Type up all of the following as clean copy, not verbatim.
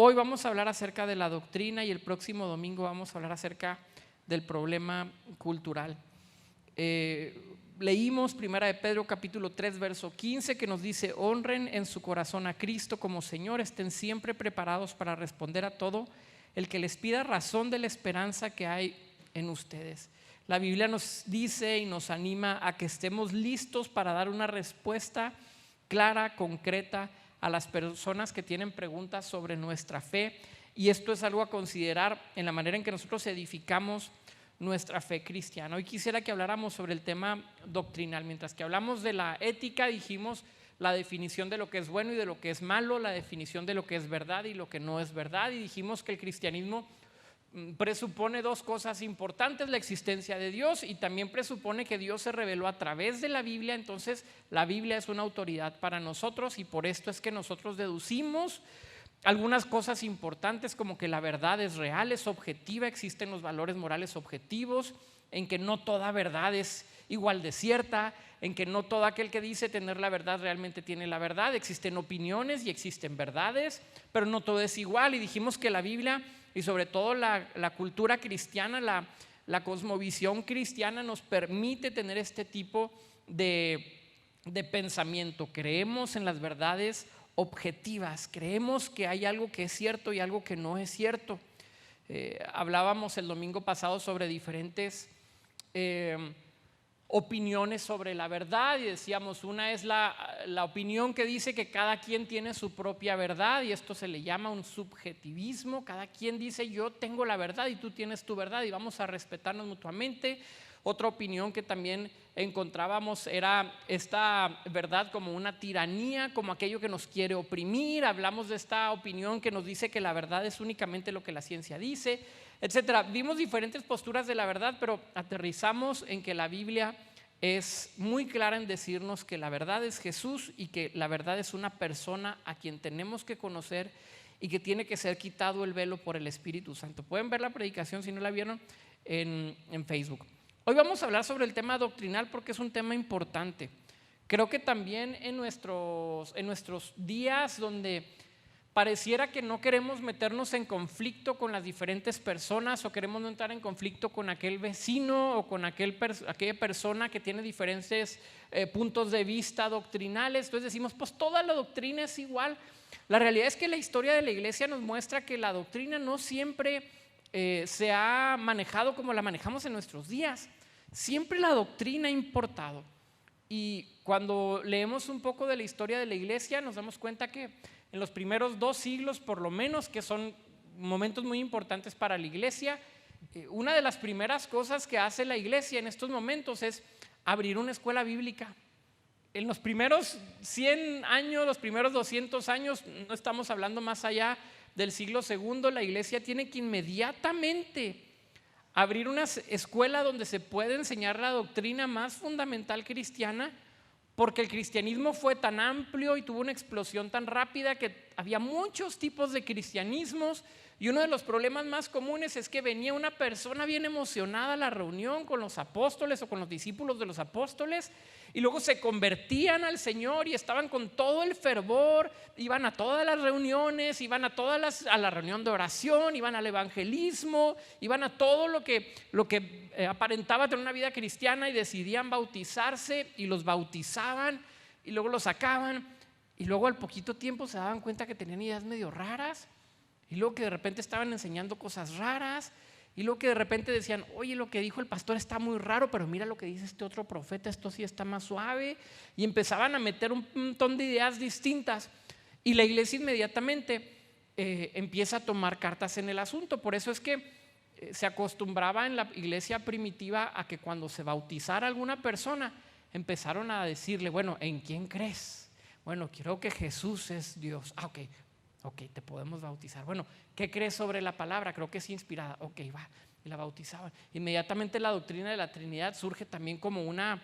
Hoy vamos a hablar acerca de la doctrina y el próximo domingo vamos a hablar acerca del problema cultural. Leímos 1 de Pedro capítulo 3 verso 15 que nos dice: honren en su corazón a Cristo como Señor, estén siempre preparados para responder a todo el que les pida razón de la esperanza que hay en ustedes. La Biblia nos dice y nos anima a que estemos listos para dar una respuesta clara, concreta a las personas que tienen preguntas sobre nuestra fe, y esto es algo a considerar en la manera en que nosotros edificamos nuestra fe cristiana. Hoy quisiera que habláramos sobre el tema doctrinal. Mientras que hablamos de la ética, dijimos la definición de lo que es bueno y de lo que es malo, la definición de lo que es verdad y lo que no es verdad, y dijimos que el cristianismo presupone dos cosas importantes: la existencia de Dios, y también presupone que Dios se reveló a través de la Biblia. Entonces la Biblia es una autoridad para nosotros, y por esto es que nosotros deducimos algunas cosas importantes, como que la verdad es real, es objetiva, existen los valores morales objetivos, en que no toda verdad es igual de cierta, en que no todo aquel que dice tener la verdad realmente tiene la verdad. Existen opiniones y existen verdades, pero no todo es igual. Y dijimos que la Biblia, y sobre todo la cultura cristiana, la cosmovisión cristiana, nos permite tener este tipo de pensamiento. Creemos en las verdades objetivas, creemos que hay algo que es cierto y algo que no es cierto. Hablábamos el domingo pasado sobre diferentes opiniones sobre la verdad, y decíamos, una es la opinión que dice que cada quien tiene su propia verdad, y esto se le llama un subjetivismo. Cada quien dice: yo tengo la verdad y tú tienes tu verdad y vamos a respetarnos mutuamente. Otra opinión que también encontrábamos era esta verdad como una tiranía, como aquello que nos quiere oprimir. Hablamos de esta opinión que nos dice que la verdad es únicamente lo que la ciencia dice, etcétera. Vimos diferentes posturas de la verdad, pero aterrizamos en que la Biblia es muy clara en decirnos que la verdad es Jesús, y que la verdad es una persona a quien tenemos que conocer y que tiene que ser quitado el velo por el Espíritu Santo. Pueden ver la predicación, si no la vieron, en Facebook. Hoy vamos a hablar sobre el tema doctrinal porque es un tema importante. Creo que también en nuestros días, donde pareciera que no queremos meternos en conflicto con las diferentes personas, o queremos no entrar en conflicto con aquel vecino o con aquella persona que tiene diferentes puntos de vista doctrinales, entonces decimos, pues toda la doctrina es igual. La realidad es que la historia de la iglesia nos muestra que la doctrina no siempre se ha manejado como la manejamos en nuestros días. Siempre la doctrina ha importado, y cuando leemos un poco de la historia de la iglesia nos damos cuenta que en los primeros 2 siglos por lo menos, que son momentos muy importantes para la iglesia, una de las primeras cosas que hace la iglesia en estos momentos es abrir una escuela bíblica. En los primeros 100 años, los primeros 200 años, no estamos hablando más allá del siglo II, la iglesia tiene que inmediatamente abrir una escuela donde se puede enseñar la doctrina más fundamental cristiana, porque el cristianismo fue tan amplio y tuvo una explosión tan rápida que había muchos tipos de cristianismos. Y uno de los problemas más comunes es que venía una persona bien emocionada a la reunión con los apóstoles o con los discípulos de los apóstoles, y luego se convertían al Señor y estaban con todo el fervor, iban a todas las reuniones, iban a la reunión de oración, iban al evangelismo, iban a todo lo que aparentaba tener una vida cristiana, y decidían bautizarse y los bautizaban y luego los sacaban, y luego al poquito tiempo se daban cuenta que tenían ideas medio raras, y luego que de repente estaban enseñando cosas raras, y luego que de repente decían: oye, lo que dijo el pastor está muy raro, pero mira lo que dice este otro profeta, esto sí está más suave. Y empezaban a meter un montón de ideas distintas, y la iglesia inmediatamente empieza a tomar cartas en el asunto. Por eso es que se acostumbraba en la iglesia primitiva a que cuando se bautizara alguna persona empezaron a decirle: bueno, ¿en quién crees? Bueno, creo que Jesús es Dios. Ok, te podemos bautizar. Bueno, ¿qué crees sobre la palabra? Creo que es inspirada. Ok, va. Y la bautizaban. Inmediatamente la doctrina de la Trinidad surge también como una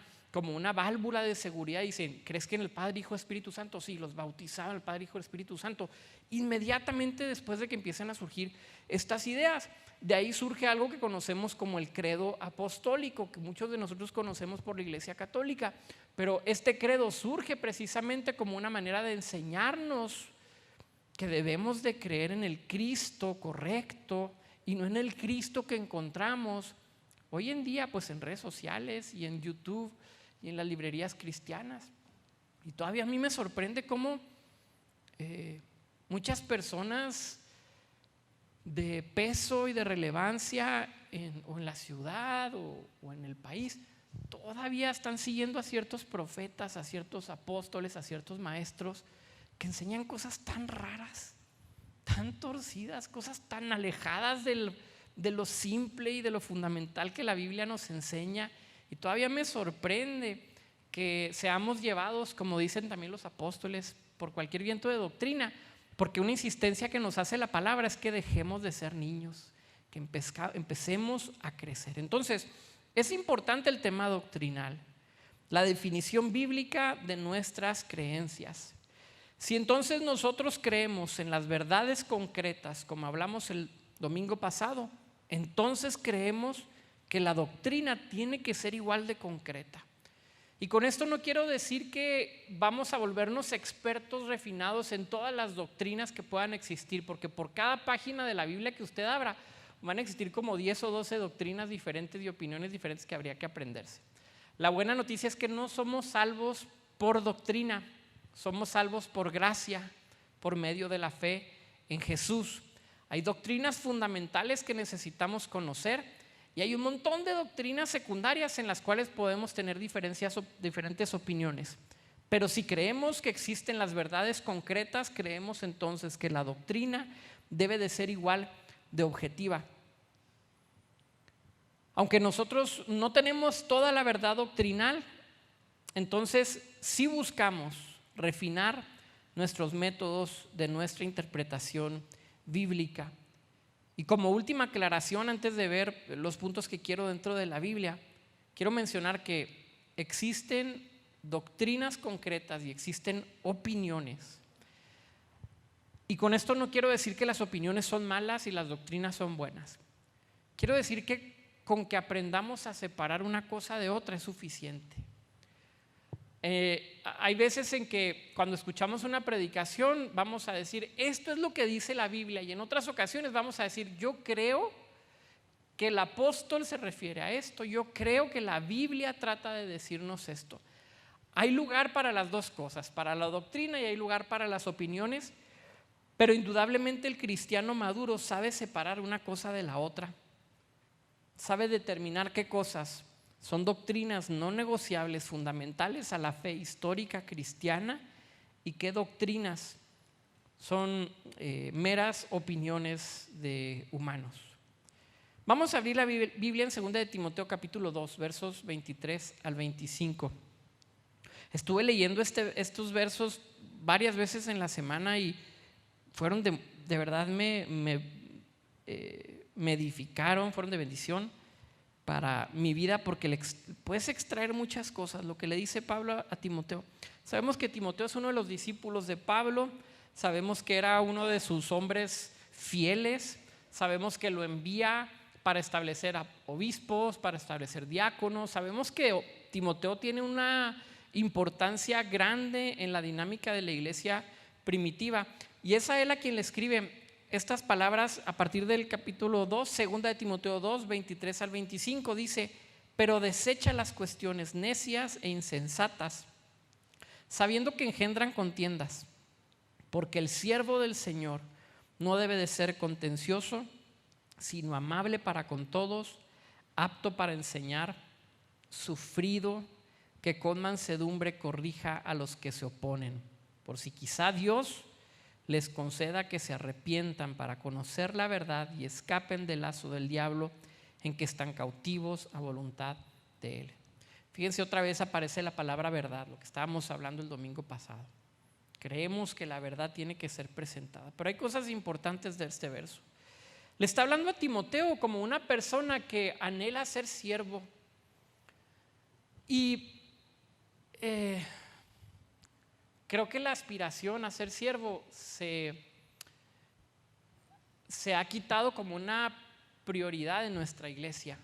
válvula de seguridad. Dicen: ¿crees que en el Padre, Hijo, Espíritu Santo? Sí, los bautizaban el Padre, Hijo, Espíritu Santo. Inmediatamente después de que empiezan a surgir estas ideas, de ahí surge algo que conocemos como el credo apostólico, que muchos de nosotros conocemos por la Iglesia Católica. Pero este credo surge precisamente como una manera de enseñarnos que debemos de creer en el Cristo correcto y no en el Cristo que encontramos hoy en día, pues en redes sociales y en YouTube y en las librerías cristianas. Y todavía a mí me sorprende cómo muchas personas de peso y de relevancia o en la ciudad o en el país todavía están siguiendo a ciertos profetas, a ciertos apóstoles, a ciertos maestros que enseñan cosas tan raras, tan torcidas, cosas tan alejadas de lo simple y de lo fundamental que la Biblia nos enseña. Y todavía me sorprende que seamos llevados, como dicen también los apóstoles, por cualquier viento de doctrina, porque una insistencia que nos hace la palabra es que dejemos de ser niños, que empecemos a crecer. Entonces, es importante el tema doctrinal, la definición bíblica de nuestras creencias. Si entonces nosotros creemos en las verdades concretas, como hablamos el domingo pasado, entonces creemos que la doctrina tiene que ser igual de concreta. Y con esto no quiero decir que vamos a volvernos expertos refinados en todas las doctrinas que puedan existir, porque por cada página de la Biblia que usted abra van a existir como 10 o 12 doctrinas diferentes y opiniones diferentes que habría que aprenderse. La buena noticia es que no somos salvos por doctrina, somos salvos por gracia, por medio de la fe en Jesús. Hay doctrinas fundamentales que necesitamos conocer y hay un montón de doctrinas secundarias en las cuales podemos tener diferentes opiniones. Pero si creemos que existen las verdades concretas, creemos entonces que la doctrina debe de ser igual de objetiva. Aunque nosotros no tenemos toda la verdad doctrinal, entonces sí buscamos refinar nuestros métodos de nuestra interpretación bíblica. Y como última aclaración, antes de ver los puntos que quiero dentro de la Biblia, quiero mencionar que existen doctrinas concretas y existen opiniones. Y con esto no quiero decir que las opiniones son malas y las doctrinas son buenas. Quiero decir que con que aprendamos a separar una cosa de otra es suficiente. Hay veces en que cuando escuchamos una predicación vamos a decir esto es lo que dice la Biblia, y en otras ocasiones vamos a decir yo creo que el apóstol se refiere a esto, yo creo que la Biblia trata de decirnos esto. Hay lugar para las dos cosas, para la doctrina y hay lugar para las opiniones, pero indudablemente el cristiano maduro sabe separar una cosa de la otra, sabe determinar qué cosas son doctrinas no negociables, fundamentales a la fe histórica cristiana, y qué doctrinas son meras opiniones de humanos. Vamos a abrir la Biblia en 2 de Timoteo capítulo 2, versos 23 al 25. Estuve leyendo estos versos varias veces en la semana y fueron de verdad me edificaron, fueron de bendición para mi vida, porque puedes extraer muchas cosas. Lo que le dice Pablo a Timoteo. Sabemos que Timoteo es uno de los discípulos de Pablo, sabemos que era uno de sus hombres fieles, sabemos que lo envía para establecer a obispos, para establecer diáconos. Sabemos que Timoteo tiene una importancia grande en la dinámica de la iglesia primitiva, y es a él a quien le escribe estas palabras a partir del capítulo 2, 2 de Timoteo 2, 23 al 25. Dice: pero desecha las cuestiones necias e insensatas, sabiendo que engendran contiendas, porque el siervo del Señor no debe de ser contencioso, sino amable para con todos, apto para enseñar, sufrido, que con mansedumbre corrija a los que se oponen, por si quizá Dios les conceda que se arrepientan para conocer la verdad y escapen del lazo del diablo en que están cautivos a voluntad de él. Fíjense, otra vez aparece la palabra verdad, lo que estábamos hablando el domingo pasado. Creemos que la verdad tiene que ser presentada, pero hay cosas importantes de este verso. Le está hablando a Timoteo como una persona que anhela ser siervo, y creo que la aspiración a ser siervo se ha quitado como una prioridad en nuestra iglesia.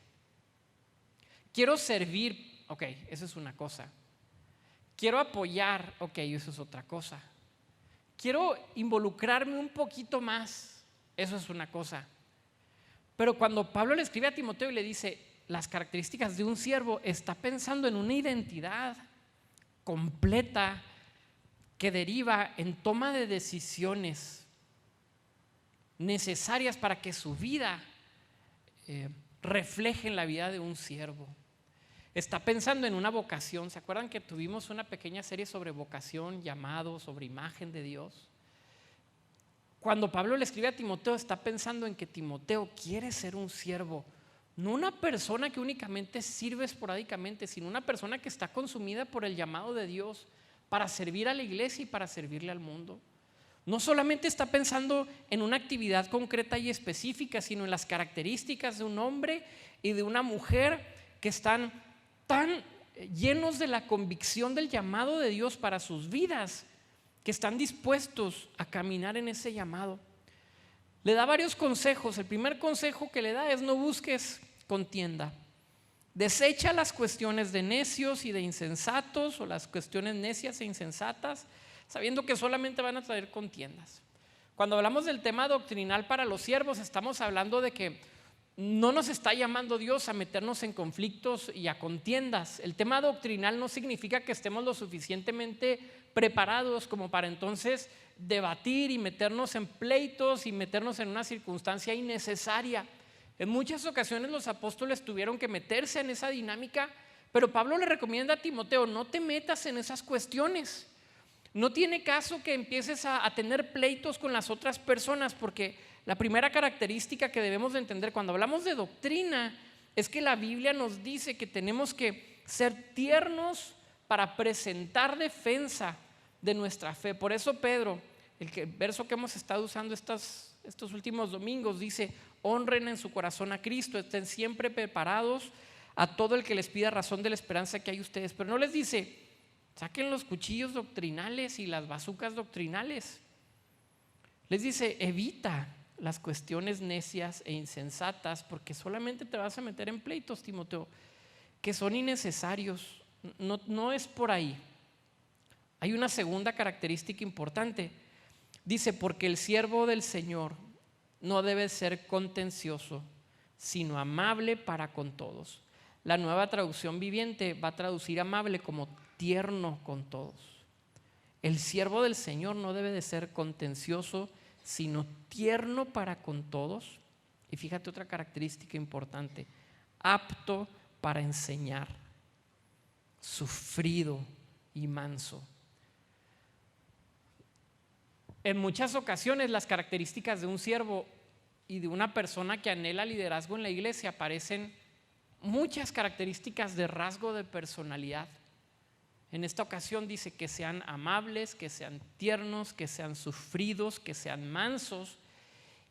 Quiero servir, ok, eso es una cosa. Quiero apoyar, ok, eso es otra cosa. quiero involucrarme un poquito más. Eso es una cosa. Pero cuando Pablo le escribe a Timoteo y le dice las características de un siervo, está pensando en una identidad completa que deriva en toma de decisiones necesarias para que su vida refleje en la vida de un siervo. Está pensando en una vocación. ¿Se acuerdan que tuvimos una pequeña serie sobre vocación, llamado, sobre imagen de Dios? Cuando Pablo le escribe a Timoteo, está pensando en que Timoteo quiere ser un siervo, no una persona que únicamente sirve esporádicamente, sino una persona que está consumida por el llamado de Dios para servir a la iglesia y para servirle al mundo. No solamente está pensando en una actividad concreta y específica, sino en las características de un hombre y de una mujer que están tan llenos de la convicción del llamado de Dios para sus vidas, que están dispuestos a caminar en ese llamado. Le da varios consejos. El primer consejo que le da es: no busques contienda. Desecha las cuestiones de necios y de insensatos, o las cuestiones necias e insensatas, sabiendo que solamente van a traer contiendas. Cuando hablamos del tema doctrinal para los siervos, estamos hablando de que no nos está llamando Dios a meternos en conflictos y a contiendas. El tema doctrinal no significa que estemos lo suficientemente preparados como para entonces debatir y meternos en pleitos y meternos en una circunstancia innecesaria. En muchas ocasiones los apóstoles tuvieron que meterse en esa dinámica, pero Pablo le recomienda a Timoteo: no te metas en esas cuestiones. No tiene caso que empieces a tener pleitos con las otras personas, porque la primera característica que debemos de entender cuando hablamos de doctrina es que la Biblia nos dice que tenemos que ser tiernos para presentar defensa de nuestra fe. Por eso Pedro, el verso que hemos estado usando estos últimos domingos, dice: honren en su corazón a Cristo, estén siempre preparados a todo el que les pida razón de la esperanza que hay ustedes. Pero no les dice: saquen los cuchillos doctrinales y las bazucas doctrinales. Les dice: evita las cuestiones necias e insensatas, porque solamente te vas a meter en pleitos, Timoteo, que son innecesarios. No es por ahí. Hay una segunda característica importante. Dice: porque el siervo del Señor no debe ser contencioso, sino amable para con todos. La Nueva Traducción Viviente va a traducir amable como tierno con todos. El siervo del Señor no debe de ser contencioso, sino tierno para con todos. Y fíjate otra característica importante: apto para enseñar, sufrido y manso. En muchas ocasiones las características de un siervo y de una persona que anhela liderazgo en la iglesia aparecen muchas características de rasgo de personalidad. En esta ocasión dice que sean amables, que sean tiernos, que sean sufridos, que sean mansos.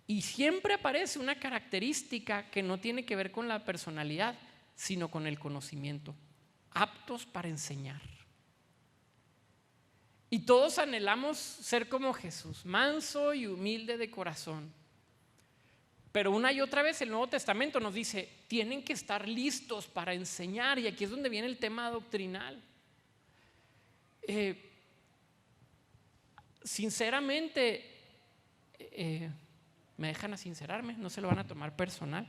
Y siempre aparece una característica que no tiene que ver con la personalidad, sino con el conocimiento. Aptos para enseñar. Y todos anhelamos ser como Jesús, manso y humilde de corazón. Pero una y otra vez el Nuevo Testamento nos dice: tienen que estar listos para enseñar. Y aquí es donde viene el tema doctrinal. Sinceramente, me dejan a sincerarme, no se lo van a tomar personal,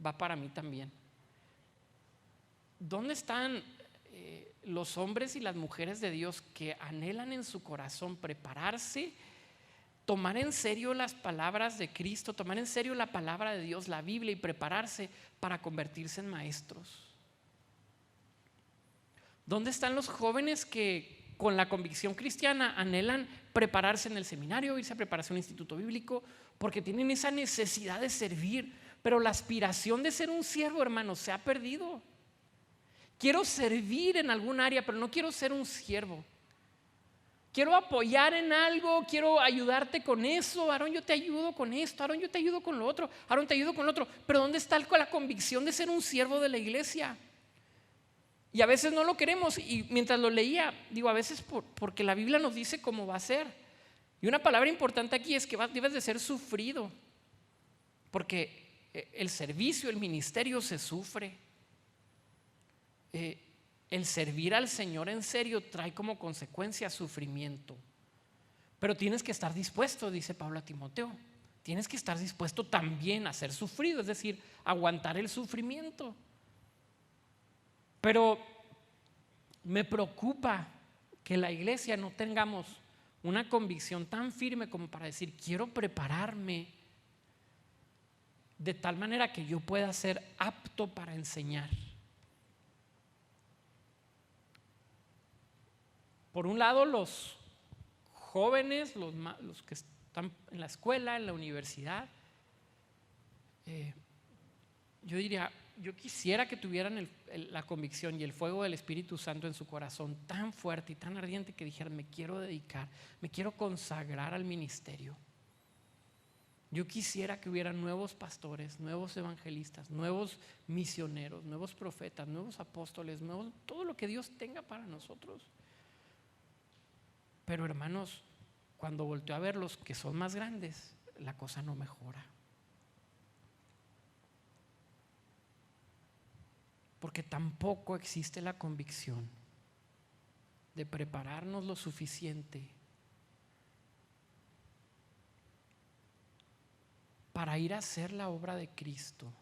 va para mí también. ¿Dónde están los hombres y las mujeres de Dios que anhelan en su corazón prepararse, tomar en serio las palabras de Cristo, tomar en serio la palabra de Dios, la Biblia, y prepararse para convertirse en maestros? ¿Dónde están los jóvenes que con la convicción cristiana anhelan prepararse en el seminario, irse a prepararse en un instituto bíblico, porque tienen esa necesidad de servir? Pero la aspiración de ser un siervo, hermanos, se ha perdido. Quiero servir en algún área, pero no quiero ser un siervo. Quiero apoyar en algo, quiero ayudarte con eso. Aarón, yo te ayudo con esto. Aarón, yo te ayudo con lo otro. Aarón, te ayudo con lo otro. Pero ¿dónde está la convicción de ser un siervo de la iglesia? Y a veces no lo queremos. Y mientras lo leía, digo, a veces porque la Biblia nos dice cómo va a ser. Y una palabra importante aquí es que debes de ser sufrido. Porque el servicio, el ministerio se sufre. El servir al Señor en serio trae como consecuencia sufrimiento. Pero tienes que estar dispuesto, dice Pablo a Timoteo. Tienes que estar dispuesto también a ser sufrido, es decir, aguantar el sufrimiento. Pero me preocupa que la iglesia no tengamos una convicción tan firme como para decir, quiero prepararme de tal manera que yo pueda ser apto para enseñar. Por un lado, los jóvenes, los que están en la escuela, en la universidad, yo diría, yo quisiera que tuvieran la convicción y el fuego del Espíritu Santo en su corazón tan fuerte y tan ardiente que dijeran, me quiero dedicar, me quiero consagrar al ministerio. Yo quisiera que hubiera nuevos pastores, nuevos evangelistas, nuevos misioneros, nuevos profetas, nuevos apóstoles, todo lo que Dios tenga para nosotros. Pero hermanos, cuando volteo a ver los que son más grandes, la cosa no mejora. Porque tampoco existe la convicción de prepararnos lo suficiente para ir a hacer la obra de Cristo.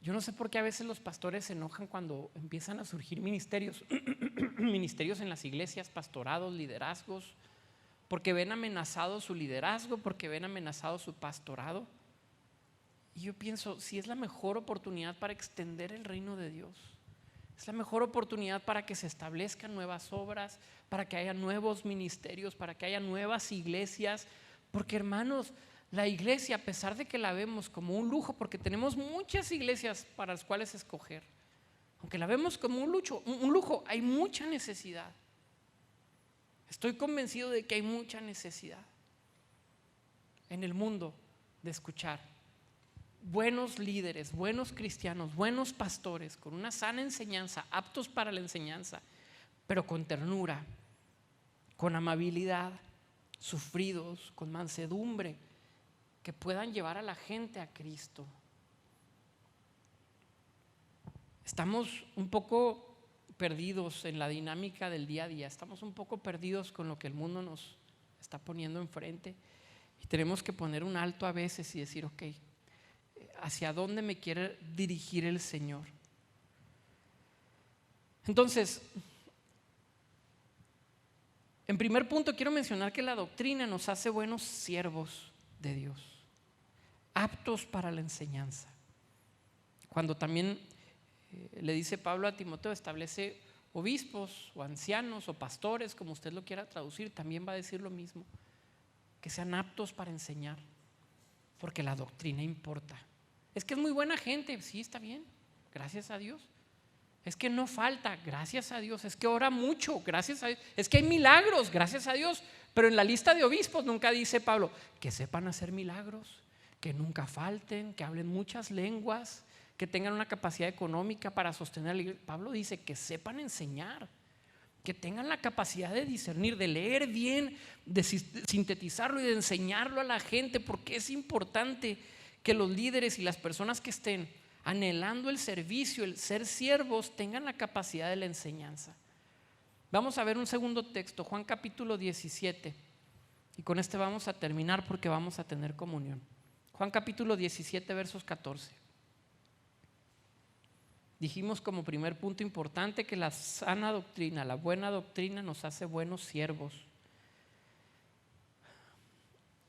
Yo no sé por qué a veces los pastores se enojan cuando empiezan a surgir ministerios, ministerios en las iglesias, pastorados, liderazgos, porque ven amenazado su liderazgo, porque ven amenazado su pastorado. Y yo pienso, si es la mejor oportunidad para extender el reino de Dios, es la mejor oportunidad para que se establezcan nuevas obras, para que haya nuevos ministerios, para que haya nuevas iglesias, porque hermanos, la iglesia, a pesar de que la vemos como un lujo, porque tenemos muchas iglesias para las cuales escoger, aunque la vemos como un lujo, hay mucha necesidad. Estoy convencido de que hay mucha necesidad en el mundo de escuchar buenos líderes, buenos cristianos, buenos pastores con una sana enseñanza, aptos para la enseñanza, pero con ternura, con amabilidad, sufridos, con mansedumbre, que puedan llevar a la gente a Cristo. Estamos un poco perdidos en la dinámica del día a día, estamos un poco perdidos con lo que el mundo nos está poniendo enfrente y tenemos que poner un alto a veces y decir, ok, ¿hacia dónde me quiere dirigir el Señor? Entonces, en primer punto quiero mencionar que la doctrina nos hace buenos siervos de Dios, aptos para la enseñanza. Cuando también le dice Pablo a Timoteo, establece obispos o ancianos o pastores, como usted lo quiera traducir, también va a decir lo mismo, que sean aptos para enseñar, porque la doctrina importa. Es que es muy buena gente, sí, está bien, gracias a Dios. Es que no falta, gracias a Dios. Es que ora mucho, gracias a Dios. Es que hay milagros, gracias a Dios. Pero en la lista de obispos nunca dice Pablo que sepan hacer milagros, que nunca falten, que hablen muchas lenguas, que tengan una capacidad económica para sostener la iglesia. Pablo dice que sepan enseñar, que tengan la capacidad de discernir, de leer bien, de sintetizarlo y de enseñarlo a la gente, porque es importante que los líderes y las personas que estén anhelando el servicio, el ser siervos, tengan la capacidad de la enseñanza. Vamos a ver un segundo texto, Juan capítulo 17, y con este vamos a terminar porque vamos a tener comunión. Juan capítulo 17 versos 14. Dijimos como primer punto importante que la sana doctrina, la buena doctrina nos hace buenos siervos.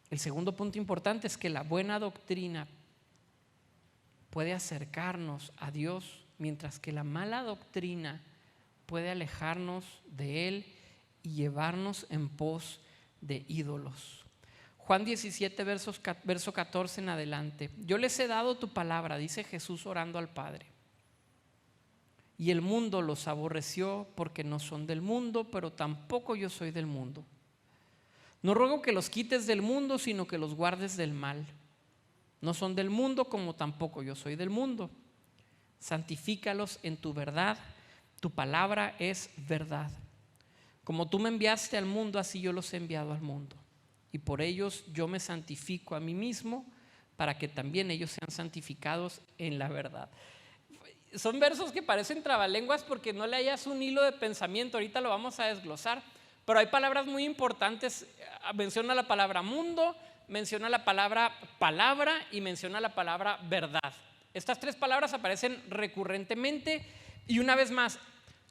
El segundo punto importante es que la buena doctrina puede acercarnos a Dios, mientras que la mala doctrina puede alejarnos de Él y llevarnos en pos de ídolos. Juan 17, verso 14 en adelante. Yo les he dado tu palabra, dice Jesús orando al Padre. Y el mundo los aborreció porque no son del mundo, pero tampoco yo soy del mundo. No ruego que los quites del mundo, sino que los guardes del mal. No son del mundo, como tampoco yo soy del mundo. Santifícalos en tu verdad, tu palabra es verdad. Como tú me enviaste al mundo, así yo los he enviado al mundo. Y por ellos yo me santifico a mí mismo, para que también ellos sean santificados en la verdad. son versos que parecen trabalenguas porque no le hayas un hilo de pensamiento. Ahorita lo vamos a desglosar, pero hay palabras muy importantes. Menciona la palabra mundo, menciona la palabra y menciona la palabra verdad. Estas tres palabras aparecen recurrentemente y una vez más,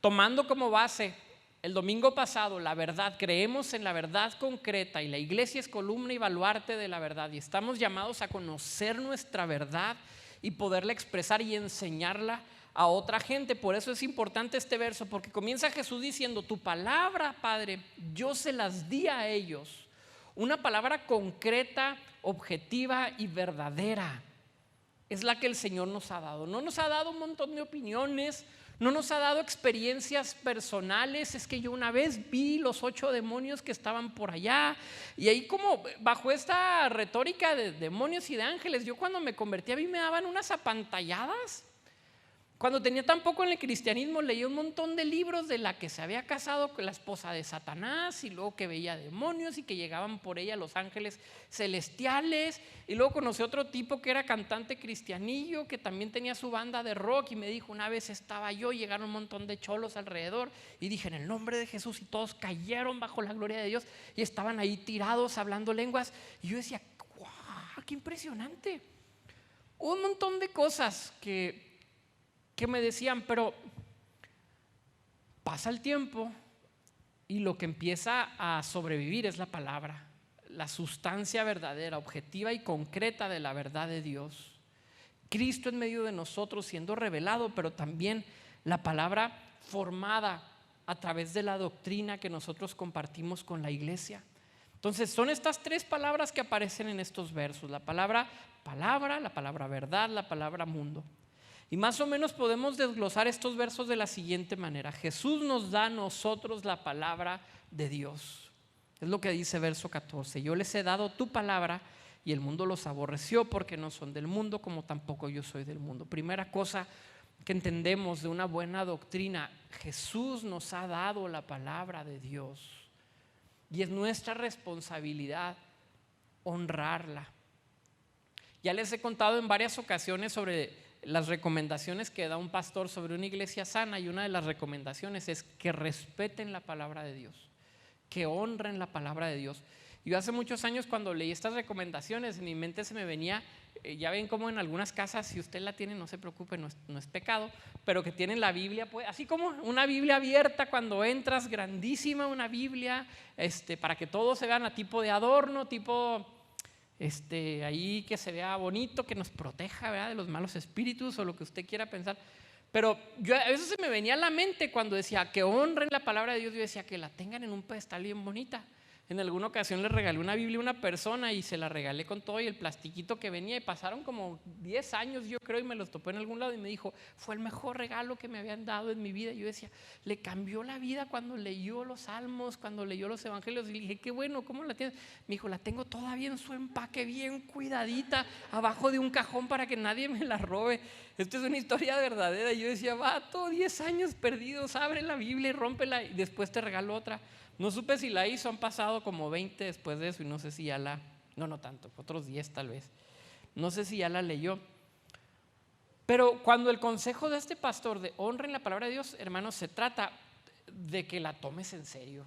tomando como base el domingo pasado la verdad, creemos en la verdad concreta y la iglesia es columna y baluarte de la verdad y estamos llamados a conocer nuestra verdad y poderla expresar y enseñarla a otra gente. Por eso es importante este verso, porque comienza Jesús diciendo: tu palabra, Padre, yo se las di a ellos. Una palabra concreta, objetiva y verdadera es la que el Señor nos ha dado. No nos ha dado un montón de opiniones, no nos ha dado experiencias personales. Es que yo una vez vi los 8 demonios que estaban por allá, y ahí, como bajo esta retórica de demonios y de ángeles, yo cuando me convertí a mí me daban unas apantalladas. Cuando tenía tan poco en el cristianismo, leí un montón de libros de la que se había casado con la esposa de Satanás, y luego que veía demonios y que llegaban por ella los ángeles celestiales. Y luego conocí a otro tipo que era cantante cristianillo, que también tenía su banda de rock, y me dijo: una vez estaba yo, llegaron un montón de cholos alrededor, y dije: en el nombre de Jesús, y todos cayeron bajo la gloria de Dios, y estaban ahí tirados hablando lenguas. Y yo decía: ¡guau! ¡Qué impresionante! Un montón de cosas que me decían, pero pasa el tiempo y lo que empieza a sobrevivir es la palabra, la sustancia verdadera, objetiva y concreta de la verdad de Dios. Cristo en medio de nosotros siendo revelado, pero también la palabra formada a través de la doctrina que nosotros compartimos con la iglesia. Entonces son estas tres palabras que aparecen en estos versos: la palabra la palabra verdad, la palabra mundo. Y más o menos podemos desglosar estos versos de la siguiente manera: Jesús nos da a nosotros la palabra de Dios. Es lo que dice verso 14: yo les he dado tu palabra y el mundo los aborreció porque no son del mundo, como tampoco yo soy del mundo. Primera cosa que entendemos de una buena doctrina: Jesús nos ha dado la palabra de Dios y es nuestra responsabilidad honrarla. Ya les he contado en varias ocasiones sobre las recomendaciones que da un pastor sobre una iglesia sana, y una de las recomendaciones es que respeten la palabra de Dios, que honren la palabra de Dios. Yo hace muchos años, cuando leí estas recomendaciones, en mi mente se me venía, ya ven como en algunas casas, si usted la tiene, no se preocupe, no es pecado, pero que tienen la Biblia, pues, así como una Biblia abierta cuando entras, grandísima una Biblia, para que todos se vean a tipo de adorno, tipo ahí que se vea bonito, que nos proteja, ¿verdad?, de los malos espíritus o lo que usted quiera pensar. Pero yo, a veces se me venía a la mente cuando decía que honren la palabra de Dios, yo decía que la tengan en un pedestal bien bonita. En alguna ocasión le regalé una Biblia a una persona y se la regalé con todo y el plastiquito que venía, y pasaron como 10 años, yo creo, y me los topé en algún lado y me dijo: fue el mejor regalo que me habían dado en mi vida. Y yo decía: le cambió la vida cuando leyó los salmos, cuando leyó los evangelios. Y le dije: qué bueno, ¿cómo la tienes? Me dijo: la tengo todavía en su empaque, bien cuidadita, abajo de un cajón para que nadie me la robe. Esto es una historia verdadera. Y yo decía: vato, 10 años perdidos, abre la Biblia y rómpela y después te regalo otra. No supe si la hizo, han pasado como 20 después de eso y no sé si ya no tanto, otros 10 tal vez. No sé si ya la leyó. Pero cuando el consejo de este pastor de honren la palabra de Dios, hermanos, se trata de que la tomes en serio,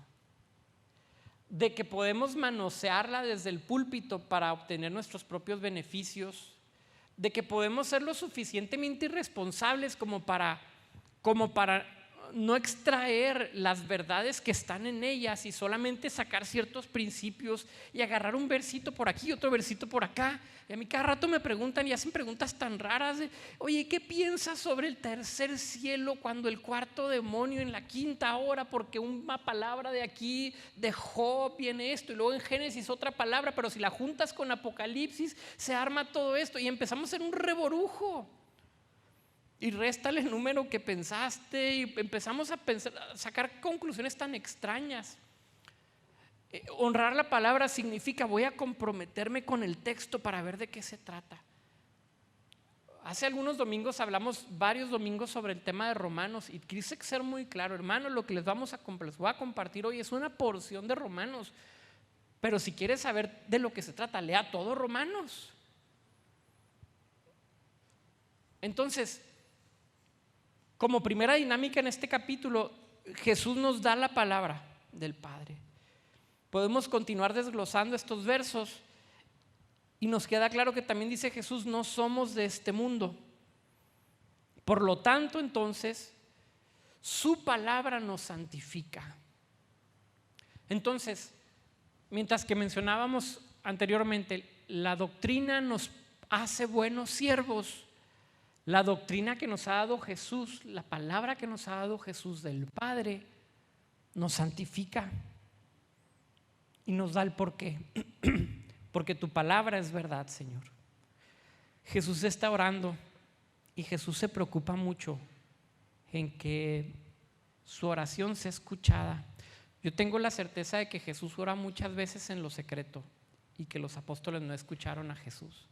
de que podemos manosearla desde el púlpito para obtener nuestros propios beneficios, de que podemos ser lo suficientemente irresponsables como para no extraer las verdades que están en ellas y solamente sacar ciertos principios y agarrar un versito por aquí, otro versito por acá. Y a mí cada rato me preguntan y hacen preguntas tan raras de: oye, ¿qué piensas sobre el tercer cielo cuando el cuarto demonio en la quinta hora? Porque una palabra de aquí de Job viene esto, y luego en Génesis otra palabra, pero si la juntas con Apocalipsis se arma todo esto, y empezamos a hacer un reborujo. Y réstale el número que pensaste, y empezamos a sacar conclusiones tan extrañas. Honrar la palabra significa: voy a comprometerme con el texto para ver de qué se trata. Hace algunos domingos hablamos varios domingos sobre el tema de Romanos, y quise ser muy claro, hermano, lo que les voy a compartir hoy es una porción de Romanos, pero si quieres saber de lo que se trata, lea todo Romanos. Entonces, como primera dinámica en este capítulo, Jesús nos da la palabra del Padre. Podemos continuar desglosando estos versos y nos queda claro que también dice Jesús: no somos de este mundo. Por lo tanto, entonces, su palabra nos santifica. Entonces, mientras que mencionábamos anteriormente, la doctrina nos hace buenos siervos. La doctrina que nos ha dado Jesús, la palabra que nos ha dado Jesús del Padre, nos santifica y nos da el porqué. Porque tu palabra es verdad, Señor. Jesús está orando y Jesús se preocupa mucho en que su oración sea escuchada. Yo tengo la certeza de que Jesús ora muchas veces en lo secreto y que los apóstoles no escucharon a Jesús.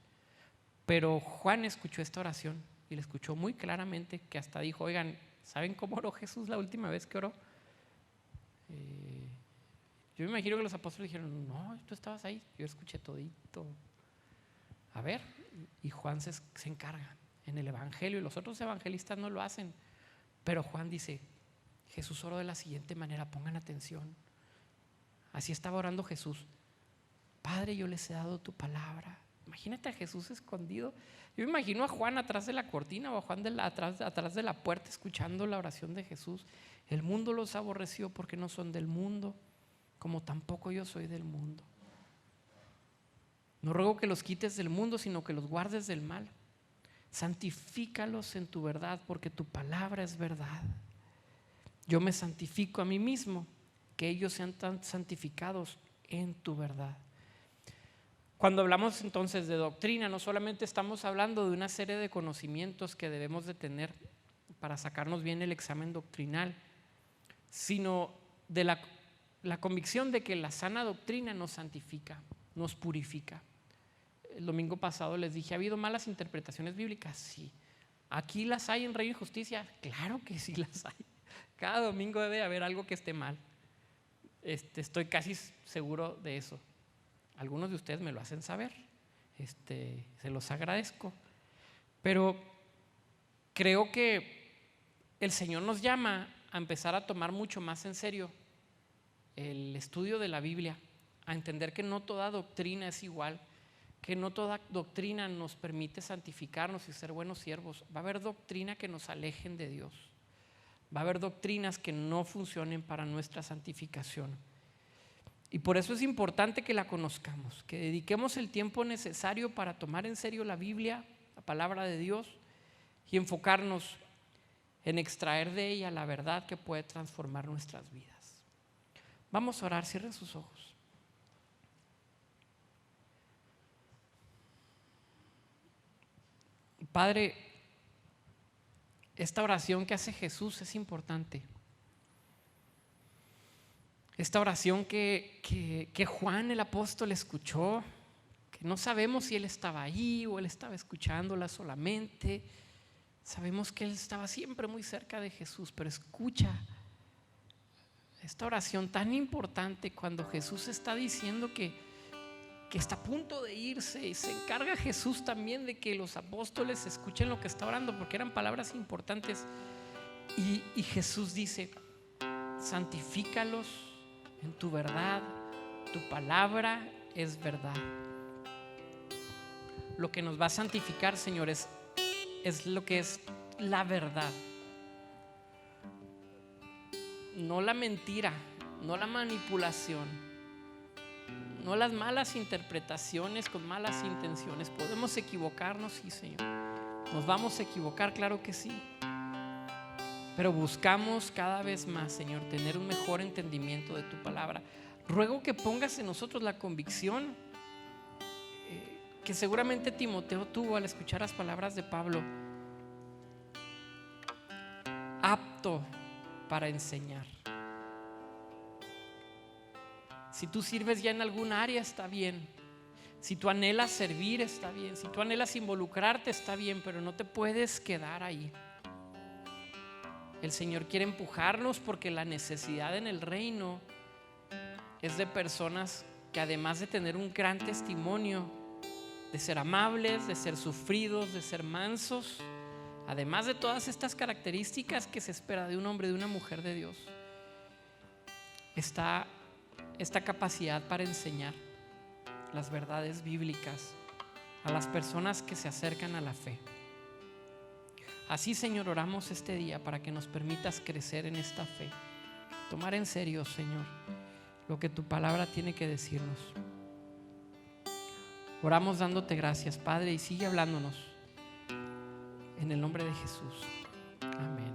Pero Juan escuchó esta oración y la escuchó muy claramente, que hasta dijo: oigan, ¿saben cómo oró Jesús la última vez que oró? Yo me imagino que los apóstoles dijeron: no, tú estabas ahí, yo escuché todito. A ver, y Juan se encarga en el evangelio, y los otros evangelistas no lo hacen, pero Juan dice: Jesús oró de la siguiente manera, pongan atención. Así estaba orando Jesús: Padre, yo les he dado tu palabra. Imagínate a Jesús escondido. Yo me imagino a Juan atrás de la cortina o a Juan atrás de la puerta escuchando la oración de Jesús. El mundo los aborreció porque no son del mundo, como tampoco yo soy del mundo. No ruego que los quites del mundo, sino que los guardes del mal. Santifícalos en tu verdad, porque tu palabra es verdad. Yo me santifico a mí mismo, que ellos sean tan santificados en tu verdad. Cuando hablamos entonces de doctrina, no solamente estamos hablando de una serie de conocimientos que debemos de tener para sacarnos bien el examen doctrinal, sino de la convicción de que la sana doctrina nos santifica, nos purifica. El domingo pasado les dije: ¿ha habido malas interpretaciones bíblicas? Sí. ¿Aquí las hay en Reino y Justicia? Claro que sí las hay. Cada domingo debe haber algo que esté mal. Estoy casi seguro de eso. Algunos de ustedes me lo hacen saber. Se los agradezco. Pero creo que el Señor nos llama a empezar a tomar mucho más en serio el estudio de la Biblia, a entender que no toda doctrina es igual, que no toda doctrina nos permite santificarnos y ser buenos siervos. Va a haber doctrina que nos alejen de Dios. Va a haber doctrinas que no funcionen para nuestra santificación. Y por eso es importante que la conozcamos, que dediquemos el tiempo necesario para tomar en serio la Biblia, la palabra de Dios, y enfocarnos en extraer de ella la verdad que puede transformar nuestras vidas. Vamos a orar, cierren sus ojos. Padre, esta oración que hace Jesús es importante. Esta oración que Juan el apóstol escuchó, que no sabemos si él estaba ahí o él estaba escuchándola solamente. Sabemos que él estaba siempre muy cerca de Jesús, pero escucha esta oración tan importante cuando Jesús está diciendo que está a punto de irse, y se encarga Jesús también de que los apóstoles escuchen lo que está orando, porque eran palabras importantes. Y Jesús dice: santifícalos en tu verdad, tu palabra es verdad. Lo que nos va a santificar, Señor, es lo que es la verdad, no la mentira, no la manipulación, no las malas interpretaciones con malas intenciones. Podemos equivocarnos, sí, Señor. Nos vamos a equivocar, claro que sí. Pero buscamos cada vez más, Señor, tener un mejor entendimiento de tu palabra. Ruego que pongas en nosotros la convicción que seguramente Timoteo tuvo al escuchar las palabras de Pablo: apto para enseñar. Si tú sirves ya en algún área, está bien. Si tú anhelas servir, está bien. Si tú anhelas involucrarte, está bien, pero no te puedes quedar ahí. El Señor quiere empujarnos, porque la necesidad en el reino es de personas que, además de tener un gran testimonio, de ser amables, de ser sufridos, de ser mansos, además de todas estas características que se espera de un hombre y de una mujer de Dios, está esta capacidad para enseñar las verdades bíblicas a las personas que se acercan a la fe. Así, Señor, oramos este día para que nos permitas crecer en esta fe, tomar en serio, Señor, lo que tu palabra tiene que decirnos. Oramos dándote gracias, Padre, y sigue hablándonos. En el nombre de Jesús. Amén.